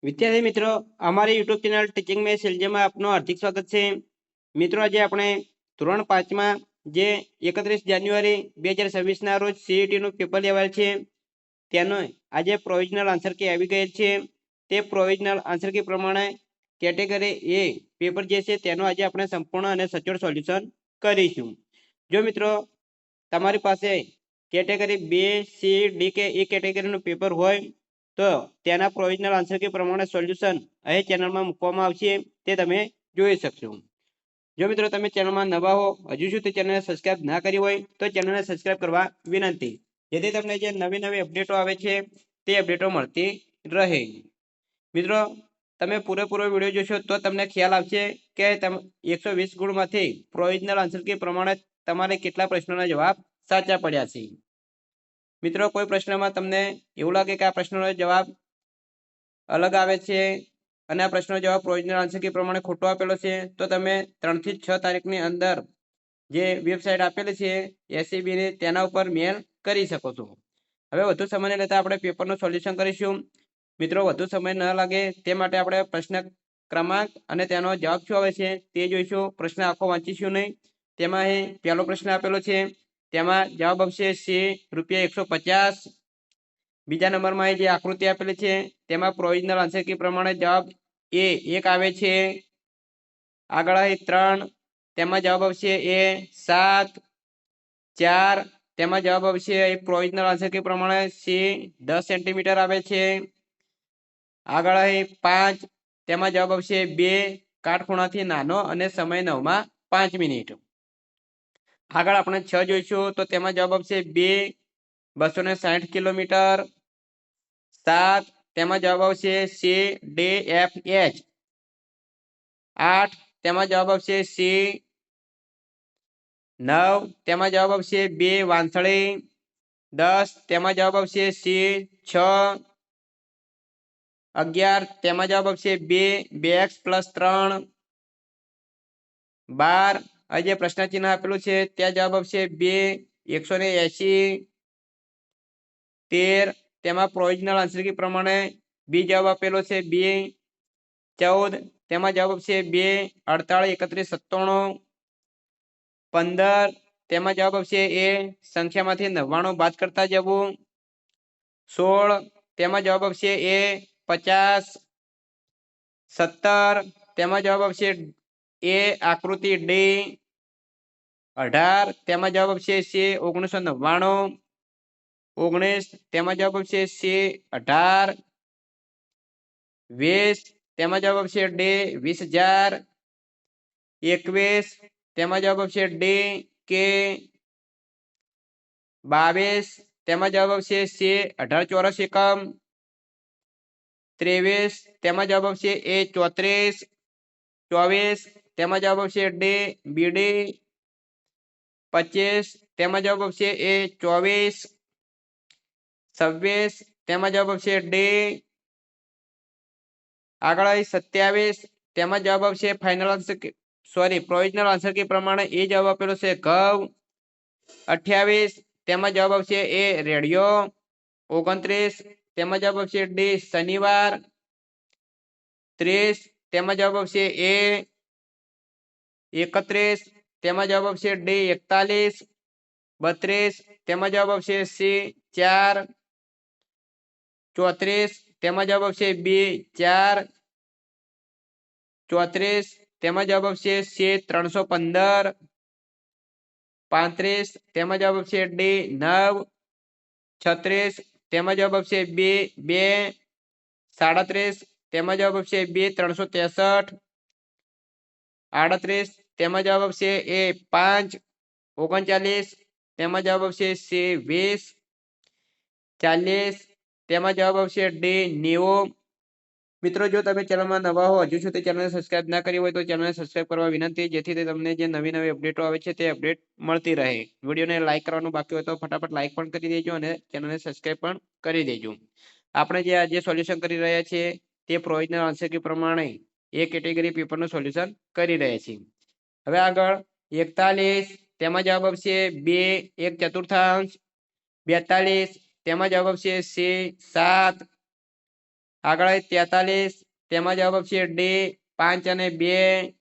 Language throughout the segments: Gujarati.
વિદ્યાર્થી મિત્રો, અમારી યુટ્યુબ ચેનલ ટીચિંગ મેં સેલજમાં આપનું હાર્દિક સ્વાગત છે. મિત્રો, આજે આપણે ધોરણ 5માં જે 31 જાન્યુઆરી 2026ના રોજ સીઈટીનું પેપર લેવાયેલ છે તેનો આજે પ્રોવિઝનલ આન્સર કી આવી ગયેલ છે. તે પ્રોવિઝનલ આન્સર કી પ્રમાણે કેટેગરી એ પેપર જે છે તેનો આજે આપણે સંપૂર્ણ અને સચોટ સોલ્યુશન કરીશું. જો મિત્રો તમારી પાસે કેટેગરી B, C, D કે એ કેટેગરીનું પેપર હોય તો તેના પ્રોવિઝનલ આન્સર કી પ્રમાણે સોલ્યુશન અહીં ચેનલમાં મૂકવામાં આવશે, તે તમે જોઈ શકશો. જો મિત્રો તમે ચેનલમાં નવા હો, હજુ સુધી ચેનલને સબસ્ક્રાઇબ ના કરી હોય તો ચેનલને સબસ્ક્રાઇબ કરવા વિનંતી, જેથી તમને જે નવી નવી અપડેટો આવે છે તે અપડેટો મળતી રહે. મિત્રો, તમે પૂરેપૂરો વિડીયો જોશો તો તમને ખ્યાલ આવશે કે 120 ગુણમાંથી પ્રોવિઝનલ આન્સર કી પ્રમાણે તમારે કેટલા પ્રશ્નોના જવાબ સાચા પડ્યા છે. મિત્રો, કોઈ પ્રશ્નમાં તમને એવું લાગે કે આ પ્રશ્નનો જવાબ અલગ આવે છે અને આ પ્રશ્નનો જવાબ પ્રોવિઝનલ આન્સર કી પ્રમાણે ખોટો આપેલો છે તો તમે 3 થી 6 તારીખની અંદર જે વેબસાઇટ આપેલી છે SEB ની તેના ઉપર મેલ કરી શકો છો. હવે વધુ સમય લેતા આપણે પેપરનું સોલ્યુશન કરીશું. મિત્રો, વધુ સમય ન લાગે તે માટે આપણે પ્રશ્ન ક્રમાંક અને તેનો જવાબ શું આવે છે તે જોઈશું. પ્રશ્ન આખો વાંચીશું નહીં. તેમાં અહીં પહેલો પ્રશ્ન આપેલો છે, તેમાં જવાબ આવશે ₹150. બીજા નંબરમાં જે આકૃતિ આપેલી છે તેમાં પ્રોવિઝનલ આન્સર કી પ્રમાણે જવાબ A 1 આવે છે. આગળ અહીં 3, તેમાં જવાબ આવશે A 7. 4, તેમાં જવાબ આવશે પ્રોવિઝનલ આન્સર કી પ્રમાણે C 10 સેન્ટીમીટર આવે છે. આગળ અહીં 5, તેમાં જવાબ આવશે 2, કાટખૂણાથી નાનો અને સમય 9 માં 5 મિનિટ. આગળ આપણે 6 જોઈશું તો તેમાં જવાબ આવશે 2, 260 કિલોમીટર. 7, તેમાં જવાબ આવશે C D F H. 8, તેમાં જવાબ આવશે C. 9, તેમાં જવાબ આવશે 2 વાંસળી. 10, તેમાં જવાબ આવશે C 6. 11, તેમાં જવાબ આવશે 2 2x + 3. 12, અહીં જે પ્રશ્ન ચિહ્ન આપેલું છે ત્યાં જવાબ આવશે 2 180. 13, તેમાં પ્રોવિઝનલ આન્સર કી પ્રમાણે B જવાબ આપેલો છે 2. 14, તેમાં જવાબ આવશે 2 48 31 97. 15, તેમાં જવાબ આવશે A સંખ્યામાંથી 99 બાદ કરતા જવું. 16, તેમાં જવાબ આવશે A 50. 17, તેમાં જવાબ આવશે A આકૃતિ D. 18, તેમાં જવાબ આવશે C 1999. 19, તેમાં જવાબ આવશે C 18. 20, તેમાં જવાબ આવશે D 20,000. 21, તેમાં જવાબ આવશે D K. 22, તેમાં જવાબ આવશે C 18 ચોરસ એકમ. 23, તેમાં જવાબ આવશે A 34. 24, તેમાં જવાબ આવશે D BD. 25, તેમાં જવાબ આવશે A 24. 26, તેમાં જવાબ આવશે D. આગળ 27, તેમાં જવાબ આવશે પ્રોવિઝનલ આન્સર કી પ્રમાણે એ જવાબ આપેલો છે ઘઉં. 28, તેમાં જવાબ આવશે A રેડિયો. 29, તેમાં જવાબ આવશે D શનિવાર. 30, તેમાં જવાબ આવશે A. 31, તેમાં જવાબ આવશે D 41. 32, તેમાં જવાબ આવશે C 4. 34, તેમાં જવાબ આવશે B 4. 34, તેમાં જવાબ આવશે C 315. 35, તેમાં જવાબ આવશે D 9. 36, તેમાં જવાબ આવશે B 2. 37, તેમાં જવાબ આવશે B 363. 38, તેમાં જવાબ આવશે A 5. 39, તેમાં જવાબ આવશે C 20. 40, તેમાં જવાબ આવશે D 90. મિત્રો, જો તમે ચેનલમાં નવા હો, હજુ સુધી ચેનલને સબસ્ક્રાઇબ ના કરી હોય તો ચેનલને સબસ્ક્રાઇબ કરવા વિનંતી, જેથી તમને જે નવી નવી અપડેટો આવે છે તે અપડેટ મળતી રહે. વિડીયોને લાઈક કરવાનું બાકી હોય તો ફટાફટ લાઈક પણ કરી દેજો અને ચેનલને સબસ્ક્રાઇબ પણ કરી દેજો. આપણે જે આજે સોલ્યુશન કરી રહ્યા છીએ તે પ્રોવિઝનલ આન્સર કી પ્રમાણે એ કેટેગરી પેપરનું સોલ્યુશન કરી રહ્યા છીએ. હવે આગળ 41, તેમાં જવાબ આવશે 2 1/4. 42, તેમાં જવાબ આવશે C 7. આગળ 43 તેમાં જવાબ આવશે ડી 5 અને 2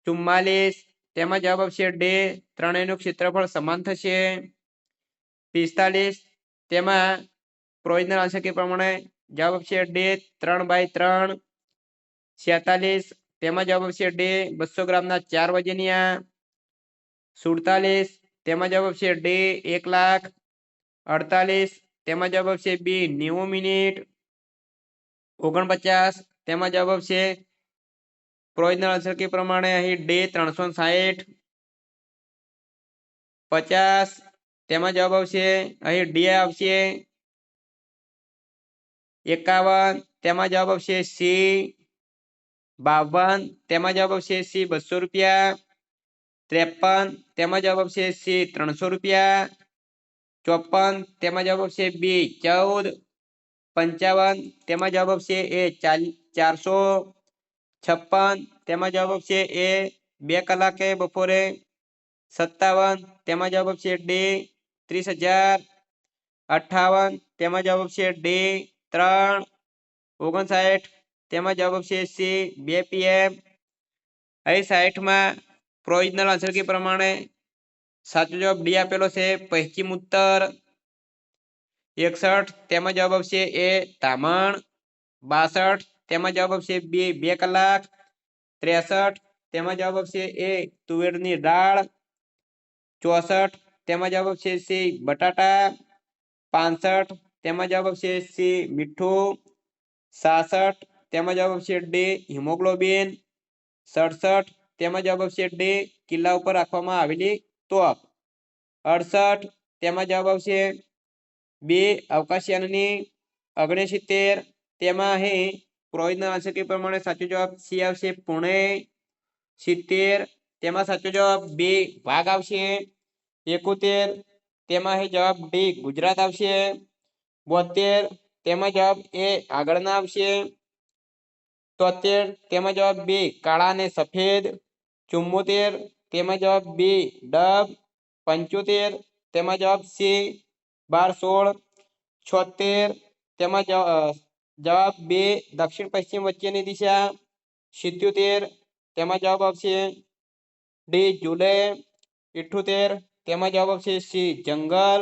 44 તેમાં જવાબ આવશે ડી ત્રણેયનું ક્ષેત્રફળ સમાન થશે 45 તેમાં પ્રોવિઝનલ આન્સર કે પ્રમાણે જવાબ આવશે ડી 3/3 46 તેમાં જવાબ આવશે ડી 200 ગ્રામના 4 વજનિયા 47 તેમાં જવાબ આવશે ડી 1 લાખ 48 તેમાં જવાબ આવશે બી 90 મિનિટ 49 તેમાં જવાબ આવશે પ્રોવિઝનલ આન્સર કે પ્રમાણે અહીં ડી 360 50 તેમાં જવાબ આવશે અહીં ડી આવશે 51 તેમાં જવાબ આવશે સી 52 તેમાં જવાબ આવશે સી 200 રૂપિયા 53 તેમાં જવાબ આવશે સી 300 રૂપિયા 54 તેમાં જવાબ આવશે બી 14 55 તેમાં જવાબ આવશે એ 400 56 તેમાં જવાબ આવશે એ 2 કલાકે બપોરે 57 તેમાં જવાબ આવશે ડી 30,000 58 તેમાં જવાબ આવશે ડી 3 59 તેમાં જવાબ આવશે સી 2 PM અહીં 60 માં પ્રોવિઝનલ આન્સર કે પ્રમાણે સાચો જવાબ ડી આપેલો છે પશ્ચિમ ઉત્તર 61 તેમાં જવાબ આવશે એ તામણ 62 તેમાં જવાબ આવશે બી 2 કલાક 63 તેમાં જવાબ આવશે એ તુવેરની દાળ 64 તેમાં જવાબ આવશે સી બટાટા 65 તેમાં જવાબ આવશે સી મીઠું 66 તેમાં જવાબ આવશે ડી હિમોગ્લોબિન 67 તેમાં જવાબ આવશે ડી કિલ્લા ઉપર રાખવામાં આવેલી તોપ 68 તેમાં જવાબ આવશે બી અવકાશયાનની 69 તેમાં અહીં પ્રોવિઝનલ આન્સર કે પ્રમાણે સાચો જવાબ સી આવશે પુણે 70 તેમાં સાચો જવાબ બી વાઘ આવશે 71 તેમાં અહીં જવાબ ડી ગુજરાત આવશે 72 તેમાં જવાબ એ આગળના આવશે 73 તેમાં જવાબ બી કાળા અને સફેદ 74 તેમાં જવાબ બી ડબ 75 તેમાં જવાબ સી 12 16 76 તેમાં જવાબ બે દક્ષિણ પશ્ચિમ વચ્ચેની દિશા 77 તેમાં જવાબ આવશે ડી જુલે 78 તેમાં જવાબ આવશે સી જંગલ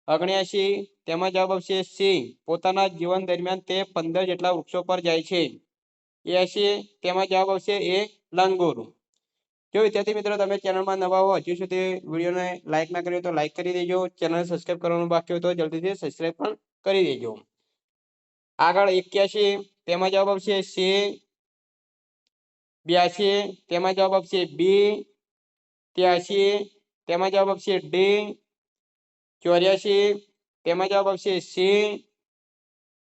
79 તેમાં જવાબ આવશે સી પોતાના જીવન દરમિયાન તે 15 જેટલા વૃક્ષો પર જાય છે 80 તેમાં જવાબ આવશે એ લંગૂર જો વિદ્યાર્થી મિત્રો તમે ચેનલમાં નવા હો હજુ સુધી વિડીયોને લાઈક ના કર્યો તો લાઈક કરી દેજો ચેનલ સબસ્ક્રાઇબ કરવાનું બાકી હોય તો જલ્દીથી સબસ્ક્રાઇબ પણ કરી દેજો આગળ 81 તેમાં જવાબ આવશે સી 82 તેમાં જવાબ આવશે બી 83 તેમાં જવાબ આવશે ડી 84 તેમાં જવાબ આવશે સી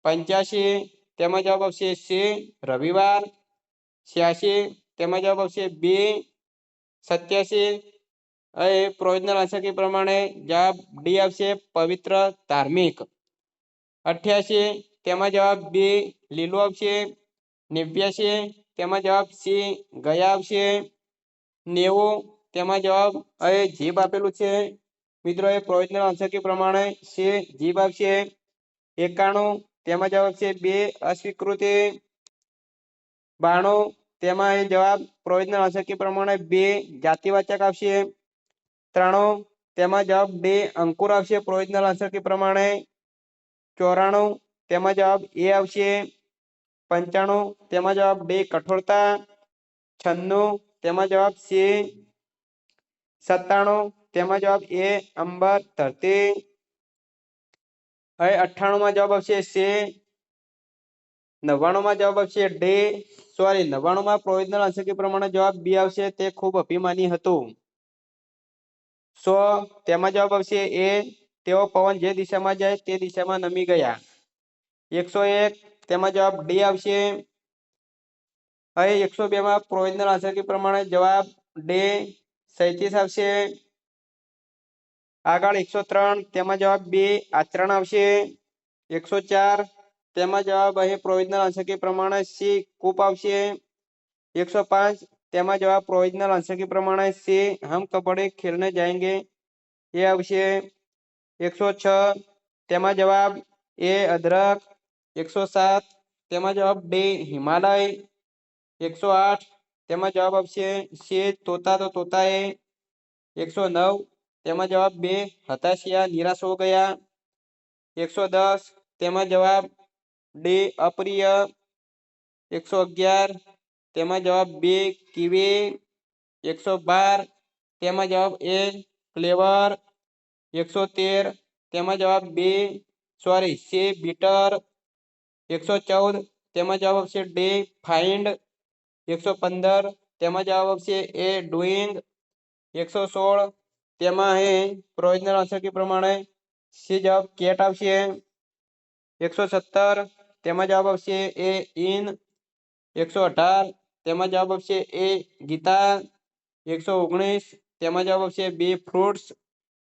85 તેમાં જવાબ આવશે સી રવિવાર 86 તેમાં જવાબ આવશે બી 87 એ પ્રોવિઝનલ આન્સર કે પ્રમાણે જવાબ ડી આવશે પવિત્ર ધાર્મિક 88 તેમાં જવાબ બી લીલું આવશે 89 તેમાં જવાબ સી ગયા આવશે 90 તેમાં જવાબ એ જીભ આપેલું છે મિત્રો એ પ્રોવિઝનલ આન્સર કે પ્રમાણે સી જીભ આવશે 91 તેમાં જવાબ છે બે અસ્વીકૃતિ 92 તેમાં એ જવાબ પ્રોવિઝનલ આન્સર કે પ્રમાણે બે જાતિવાચક આવશે 93 તેમાં જવાબ ડી અંકુર આવશે પ્રોવિઝનલ આન્સર કે પ્રમાણે 94 તેમાં જવાબ એ આવશે 95 તેમાં જવાબ ડી કઠોરતા 96 તેમાં જવાબ સી 97 તેમાં જવાબ એ અંબર ધરતી હવે 98 માં જવાબ આવશે સી 99 માં જવાબ આવશે ડી 99 માં પ્રોવિઝનલ આન્સર કે પ્રમાણે જવાબ બી આવશે તે ખૂબ અભિમાની હતું 100 તેમાં જવાબ આવશે એ તેઓ પવન જે દિશામાં જાય તે દિશામાં નમી ગયા 101 તેમાં જવાબ ડી આવશે હવે 102 માં પ્રોવિઝનલ આન્સર કે પ્રમાણે જવાબ ડી 37 આવશે આગળ 103 તેમાં જવાબ બી આચરણ આવશે 104 તેમાં જવાબ અહીં પ્રોવિઝનલ આન્સર કે પ્રમાણે સી કૂપ આવશે 105 તેમાં જવાબ પ્રોવિઝનલ आंसर के प्रमाण से हम कबड्डी खेलने जाएंगे ये આવશે 106 તેમાં જવાબ એ અદરક 107 તેમાં જવાબ ડી હિમાલય. 108 તેમાં જવાબ આવશે સી તોતા તો તોતાએ. 109 તેમાં જવાબ બે હતાશિયા નિરાશ હો ગયા. 110 તેમાં જવાબ ડી અપ્રિય. 111 તેમાં જવાબ બી કીવી. 112 તેમાં જવાબ એ ક્લેવર. 113 તેમાં જવાબ સી બીટર. 114 તેમાં જવાબ આવશે ડી ફાઇન્ડ. 115 તેમાં જવાબ આવશે એ ડુઈંગ. 116 તેમાં હે પ્રોવિઝનલ આન્સર કે પ્રમાણે સી જવાબ કેટ આવશે. 117 તેમાં જવાબ આવશે એ ઇન. 118 તેમાં જવાબ આવશે એ ગીતા. 119 તેમાં જવાબ આવશે બી ફ્રૂટ્સ.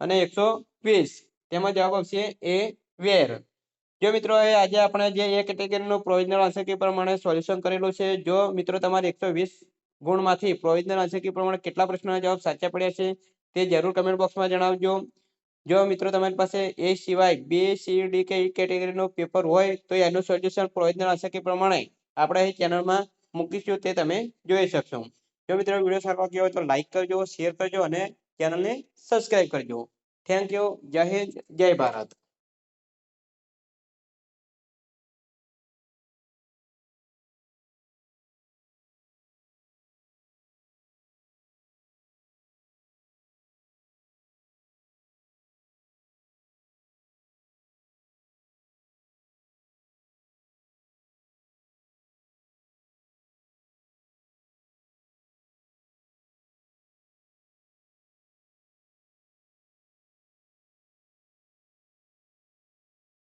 અને 120 તેમાં જવાબ આવશે એ વેર. જો મિત્રો આજે આપણે જે એ કેટેગરીનું પ્રોવિઝનલ આન્સર કી પ્રમાણે સોલ્યુશન કરેલું છે. જો મિત્રો તમારે 120 ગુણમાંથી પ્રોવિઝનલ આન્સર કી પ્રમાણે કેટલા પ્રશ્નોના જવાબ સાચા પડ્યા છે તે જરૂર કમેન્ટ બોક્સમાં જણાવજો. જો મિત્રો તમારી પાસે એ સિવાય બી સી ડી કે ઈ કેટેગરીનું પેપર હોય તો એનું સોલ્યુશન પ્રોવિઝનલ આન્સર કી પ્રમાણે આપણે અહીં ચેનલમાં મૂકીશું, તે તમે જોઈ શકશો. જો મિત્રો વિડીયો સારો લાગ્યો હોય તો લાઈક કરજો, શેર કરજો અને ચેનલને સબસ્ક્રાઇબ કરજો. Thank you. જય હિન્દ, જય ભારત.